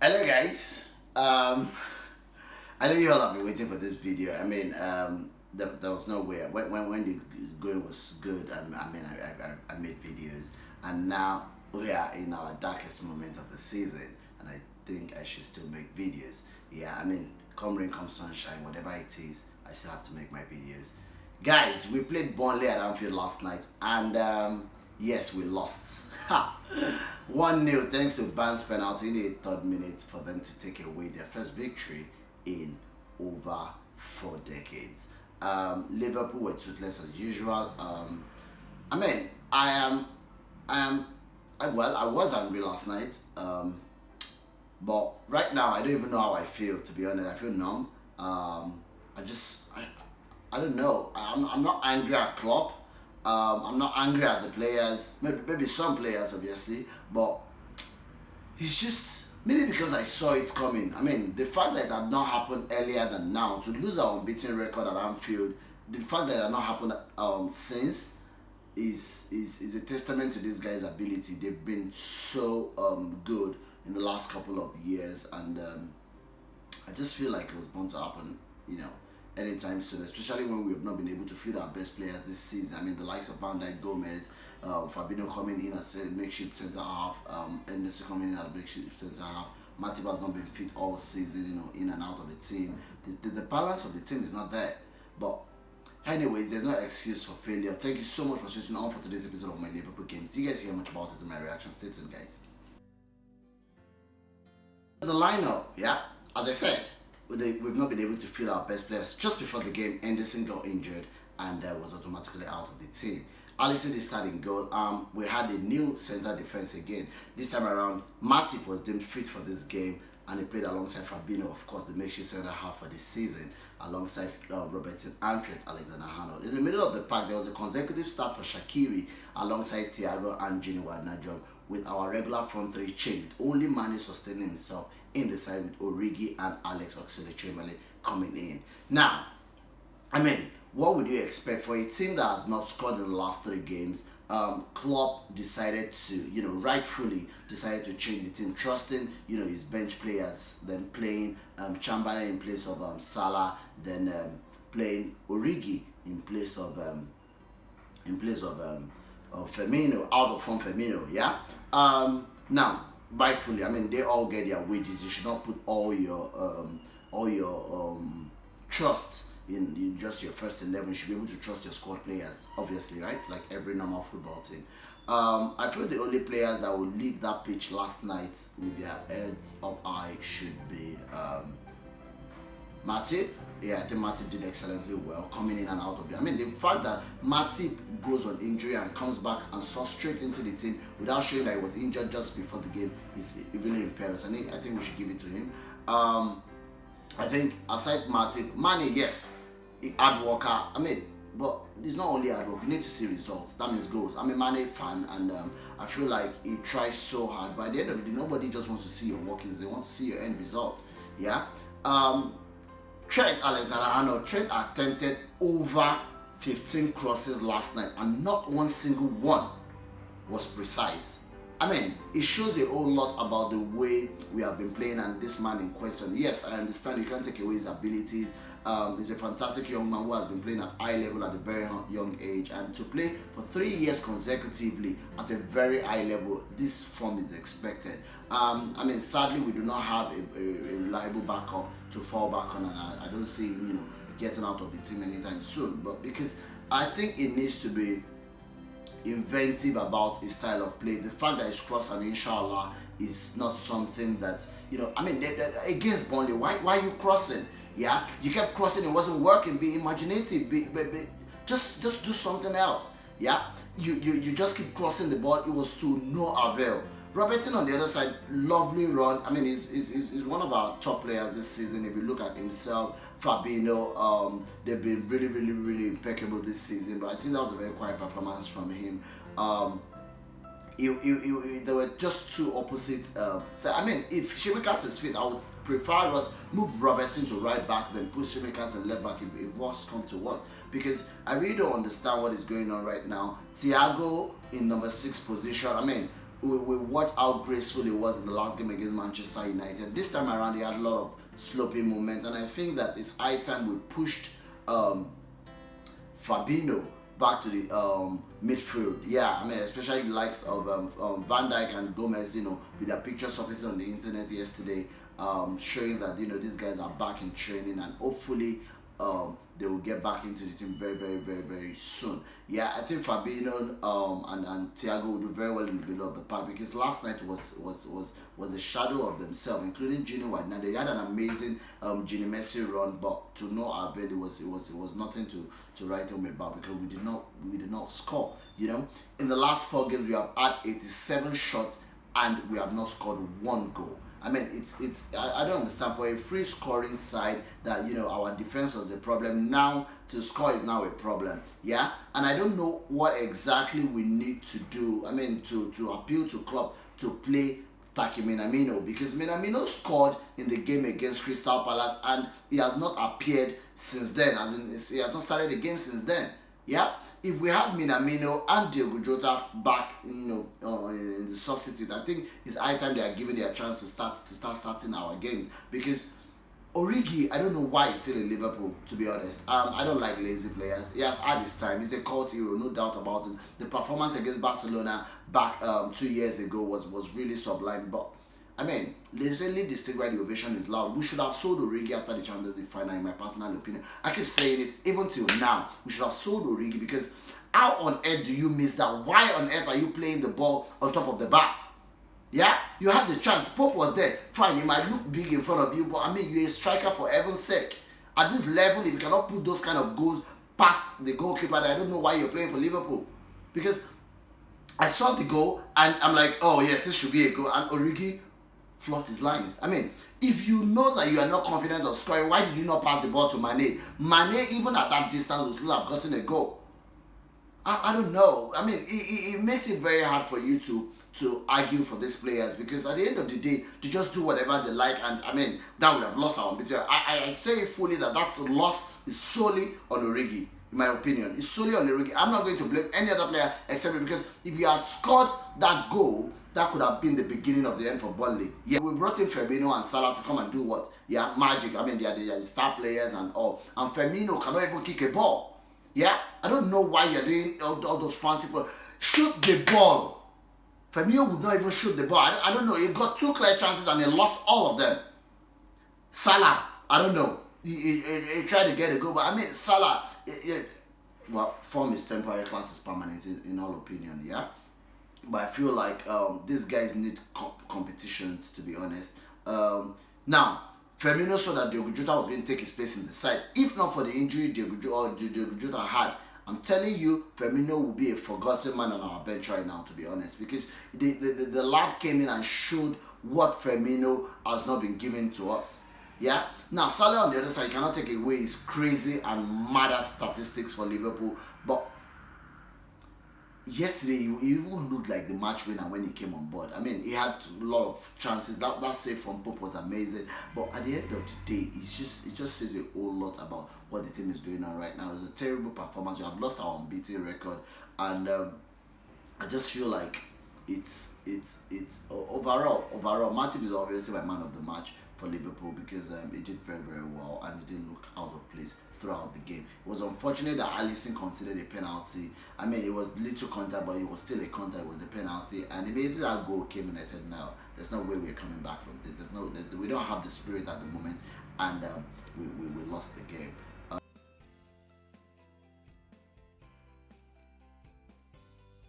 Hello guys. I know you all have been waiting for this video. There was no way when the going was good. I made videos, and now we are in our darkest moment of the season, and I think I should still make videos. Come rain, come sunshine, whatever it is, I still have to make my videos. Guys, we played Burnley at Anfield last night, and yes, we lost. 1-0 thanks to Barnes penalty in the third minute for them to take away their first victory in over 4 decades. Liverpool were toothless as usual. I was angry last night, but right now I don't even know how I feel. To be honest, I feel numb. I don't know. I'm not angry at Klopp. I'm not angry at the players, maybe some players obviously, but it's just maybe because I saw it coming. The fact that it had not happened earlier than now, to lose our unbeaten record at Anfield, the fact that it had not happened since is a testament to these guys' ability. They've been so good in the last couple of years, and I just feel like it was bound to happen, anytime soon, especially when we have not been able to field our best players this season. The likes of Van Dijk, Gomez, Fabinho coming in as a makeshift centre half, Anderson coming in as makeshift centre half. Matip has not been fit all season, in and out of the team. The balance of the team is not there. But anyways, there's no excuse for failure. Thank you so much for switching on for today's episode of my Liverpool games. You guys hear much about it in my reaction. Stay tuned, guys. The lineup, as I said, we've not been able to field our best players. Just before the game, Anderson got injured and was automatically out of the team. Alisson is starting goal. We had a new centre defence again. This time around, Matip was deemed fit for this game, and he played alongside Fabinho, of course, the makeshift centre half for this season, alongside Robertson and Trent Alexander-Arnold. In the middle of the pack, there was a consecutive start for Shaqiri alongside Thiago and Gini Wijnaldum, with our regular front three chain, with only Mane sustaining himself in the side, with Origi and Alex Oxlade-Chamberlain coming in. Now, what would you expect for a team that has not scored in the last 3 games? Klopp decided to, rightfully decided to change the team, trusting, his bench players, then playing Chamberlain in place of Salah, then playing Origi in place of Firmino, out of form Firmino, now, rightfully, they all get their wages. You should not put all your trust in just your first 11. You should be able to trust your squad players, obviously, right? Like every normal football team. I feel the only players that would leave that pitch last night with their heads up high should be Matip. I think Matip did excellently well coming in and out of there. The fact that Matip goes on injury and comes back and starts straight into the team without showing that he was injured just before the game is really imperative. I think we should give it to him. I think aside Matip, Mane, yes, hard worker. But it's not only hard work. You need to see results. That means goals. I'm a Mane fan, and I feel like he tries so hard. But at the end of the day, nobody just wants to see your workings. They want to see your end result. Trent Alexander-Arnold. Trent attempted over 15 crosses last night, and not one single one was precise. It shows a whole lot about the way we have been playing and this man in question. Yes, I understand you can't take away his abilities. He's a fantastic young man who has been playing at high level at a very young age, and to play for 3 years consecutively at a very high level, this form is expected. Sadly, we do not have a reliable backup to fall back on, and I don't see him, getting out of the team anytime soon. But because I think it needs to be inventive about his style of play. The fact that he's crossed and inshallah is not something that, against Burnley, why are you crossing? You kept crossing, it wasn't working. Be imaginative, just do something else. You just keep crossing the ball, it was to no avail. Robertson on the other side, lovely run. He's one of our top players this season. If you look at himself, Fabinho, they've been really, really, really impeccable this season. But I think that was a very quiet performance from him. There were just two opposite. If Shimikas is fit, I would prefer us move Robertson to right back, then push Shimikas and left back if worse come to worse. Because I really don't understand what is going on right now. Thiago in number 6 position. we watched how graceful it was in the last game against Manchester United. This time around, he had a lot of sloping moment, and I think that it's high time we pushed Fabinho back to the midfield. Yeah, I mean, especially the likes of Van Dijk and Gomez, with their pictures surfacing on the internet yesterday, showing that these guys are back in training, and hopefully they will get back into the team very, very, very, very soon. Yeah, I think Fabinho and Thiago will do very well in the middle of the park, because last night was a shadow of themselves, including Gini White. Now they had an amazing Gini Messi run, but to no avail. It was nothing to write home about, because we did not score. In the last 4 games we have had 87 shots and we have not scored 1 goal. I mean, I don't understand, for a free scoring side that our defense was a problem. Now to score is now a problem. Yeah, and I don't know what exactly we need to do. I mean, to appeal to club to play Taki Minamino, because Minamino scored in the game against Crystal Palace and he has not appeared since then. As in, he has not started the game since then. Yeah, if we have Minamino and Diogo Jota back, in the substitute, I think it's high time they are giving their chance to start starting our games. Because Origi, I don't know why he's still in Liverpool, to be honest. I don't like lazy players. He has had his time. He's a cult hero, no doubt about it. The performance against Barcelona back 2 years ago was really sublime. But I mean, they say leave the stage where the ovation is loud. We should have sold Origi after the Champions League final, in my personal opinion. I keep saying it, even till now. We should have sold Origi, because how on earth do you miss that? Why on earth are you playing the ball on top of the bar? Yeah, you had the chance. Pope was there. Fine, he might look big in front of you, but I mean, you're a striker, for heaven's sake. At this level, if you cannot put those kind of goals past the goalkeeper, then I don't know why you're playing for Liverpool. Because I saw the goal and I'm like, oh yes, this should be a goal. And Origi fluffed his lines. I mean, if you know that you are not confident of scoring, why did you not pass the ball to Mane? Mane, even at that distance, would still have gotten a goal. I don't know. I mean, it makes it very hard for you to argue for these players, because at the end of the day, they just do whatever they like, and I mean, that would have lost our ambition. I say fully that loss is solely on Origi, in my opinion. It's solely on Origi. I'm not going to blame any other player except because if you had scored that goal, that could have been the beginning of the end for Burnley. Yeah, we brought in Firmino and Salah to come and do what? Yeah, magic. I mean, they are the star players and all. And Firmino cannot even kick a ball. Yeah, I don't know why you're doing all those fancy for shoot the ball. Firmino would not even shoot the ball. I don't know. He got 2 clear chances and he lost all of them. Salah, I don't know. He tried to get a goal, but I mean, Salah, well, form is temporary, class is permanent, in all opinion, yeah? But I feel like these guys need competitions, to be honest. Now, Firmino saw that Diogo Jota was going to take his place in the side. If not for the injury Diogo Jota had, I'm telling you, Firmino will be a forgotten man on our bench right now, to be honest. Because the lad came in and showed what Firmino has not been given to us. Yeah? Now, Salah on the other side, you cannot take away his crazy and mad statistics for Liverpool. But yesterday, he even looked like the match winner when he came on board. I mean, he had a lot of chances. That save from Pope was amazing. But at the end of the day, it just says a whole lot about what the team is going on right now. It's a terrible performance. We have lost our unbeaten record, and I just feel like it's overall. Matip is obviously my man of the match for Liverpool, because he did very, very well and he didn't look out of place throughout the game. It was unfortunate that Alisson considered a penalty. I mean, it was little contact, but it was still a contact. It was a penalty, and immediately that goal came and I said, no, there's no way we're coming back from this. We don't have the spirit at the moment, and we lost the game.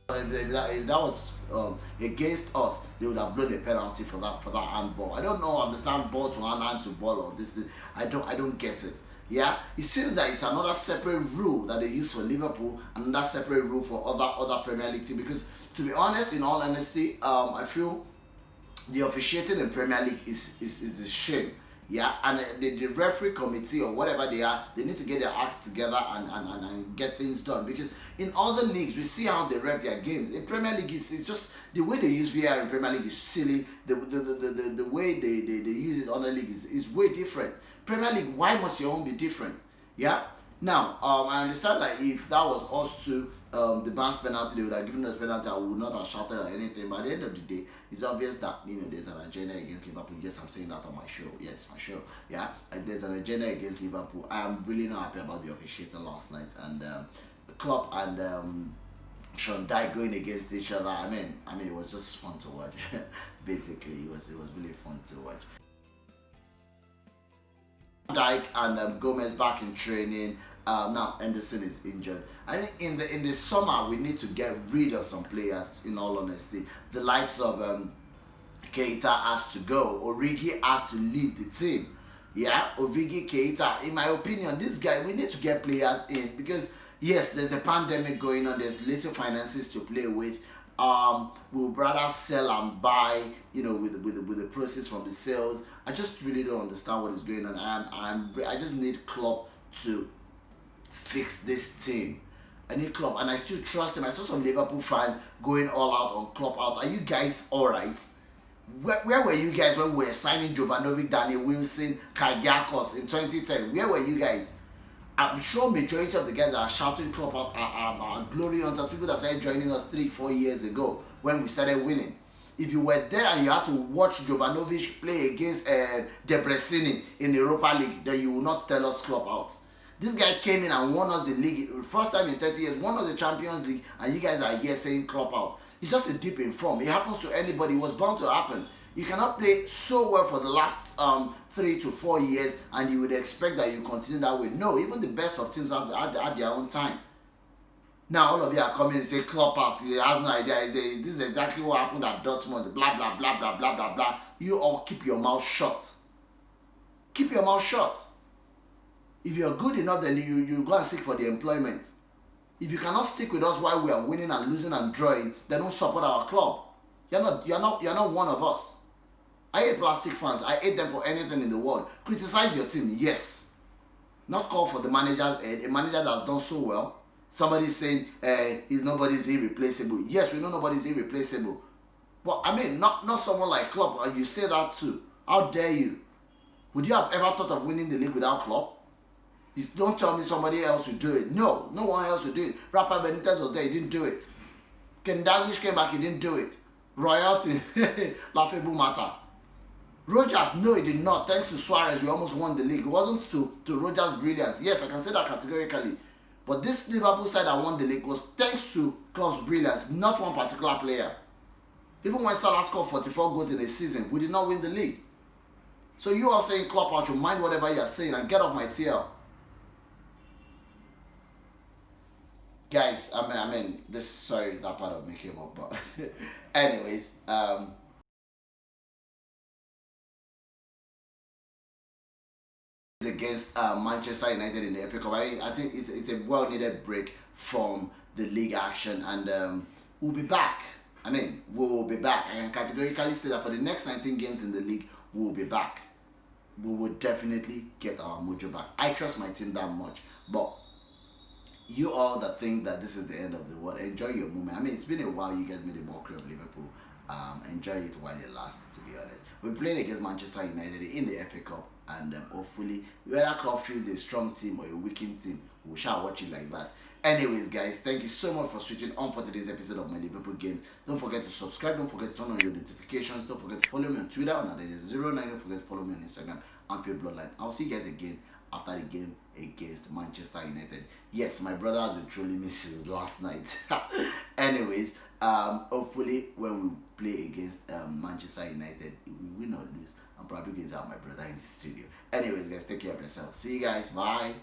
If that was against us, they would have blown a penalty for that handball. I don't know, understand ball to hand to ball or this thing. I don't get it. Yeah, it seems that it's another separate rule that they use for Liverpool and another separate rule for other Premier League teams. Because to be honest, in all honesty, I feel the officiating in Premier League is a shame. Yeah, and the referee committee or whatever they are, they need to get their acts together and get things done. Because in other leagues, we see how they ref their games. In Premier League, it's just the way they use VAR in Premier League is silly. The way they use it in other leagues is way different. Premier League, why must your own be different? Yeah. Now, I understand that if that was us too, the bounce penalty, they would have given us penalty, I would not have shouted or anything. But at the end of the day, it's obvious that there's an agenda against Liverpool. Yes, I'm saying that on my show. Yes, my show. Yeah, and there's an agenda against Liverpool. I am really not happy about the officiating last night, and Klopp and Sean Dyche going against each other. I mean, it was just fun to watch. Basically, it was really fun to watch. Dyke and Gomez back in training. Now Henderson is injured. I think in the summer we need to get rid of some players. In all honesty, the likes of Keita has to go. Origi has to leave the team. Yeah, Origi, Keita. In my opinion, this guy, we need to get players in, because yes, there's a pandemic going on. There's little finances to play with. We'll rather sell and buy, with the proceeds from the sales. I just really don't understand what is going on. I just need Klopp to fix this team. I need Klopp, and I still trust him. I saw some Liverpool fans going all out on Klopp out. Are you guys alright? Where were you guys when we were signing Jovanovic, Daniel Wilson, Kyrgiakos in 2010? Where were you guys? I'm sure majority of the guys that are shouting Klopp out are glory hunters, people that started joining us 3-4 years ago when we started winning. If you were there and you had to watch Jovanovic play against Debreceni in the Europa League, then you will not tell us Klopp out. This guy came in and won us the league. First time in 30 years, won us the Champions League, and you guys are here saying Klopp out. It's just a dip in form. It happens to anybody. It was bound to happen. You cannot play so well for the last 3 to 4 years and you would expect that you continue that way. No, even the best of teams at their own time. Now all of you are coming and say Klopp out. He has no idea. This is exactly what happened at Dortmund. Blah, blah, blah, blah, blah, blah, blah. You all keep your mouth shut. Keep your mouth shut. If you're good enough, then you go and seek for the employment. If you cannot stick with us while we are winning and losing and drawing, then don't support our club. You're not one of us. I hate plastic fans. I hate them for anything in the world. Criticize your team, yes. Not call for the manager's head. A manager that has done so well. Somebody's saying nobody's irreplaceable. Yes, we know nobody's irreplaceable. But not someone like Klopp. And you say that too. How dare you? Would you have ever thought of winning the league without Klopp? You don't tell me somebody else would do it. No one else would do it. Rafa Benitez was there, he didn't do it. Ken Dalglish came back, he didn't do it. Royalty, laughable matter. Rodgers, no, he did not. Thanks to Suarez, we almost won the league. It wasn't to Rodgers' brilliance. Yes, I can say that categorically. But this Liverpool side that won the league was thanks to Klopp's brilliance, not one particular player. Even when Salah scored 44 goals in a season, we did not win the league. So you are saying Klopp out, you mind whatever you are saying and get off my TL. Guys, sorry, that part of me came up, but anyways, against Manchester United in the FA Cup. I think it's a well-needed break from the league action, and we'll be back. We'll be back. I can categorically say that for the next 19 games in the league, we'll be back. We will definitely get our mojo back. I trust my team that much, but you all that think that this is the end of the world, enjoy your moment. It's been a while you guys made a mockery of Liverpool. Enjoy it while it lasts, to be honest. We're playing against Manchester United in the FA Cup, and hopefully, whether Klopp feels a strong team or a weakened team, we shall watch it like that. Anyways, guys, thank you so much for switching on for today's episode of my Liverpool Games. Don't forget to subscribe, don't forget to turn on your notifications, don't forget to follow me on Twitter on @09, don't forget to follow me on Instagram, Anfield Bloodline. I'll see you guys again after the game against Manchester United. Yes, my brother has been truly missing last night. Anyways, hopefully when we play against Manchester United, if we win or lose, I'm probably going to have my brother in the studio. Anyways, guys, take care of yourself. See you guys. Bye.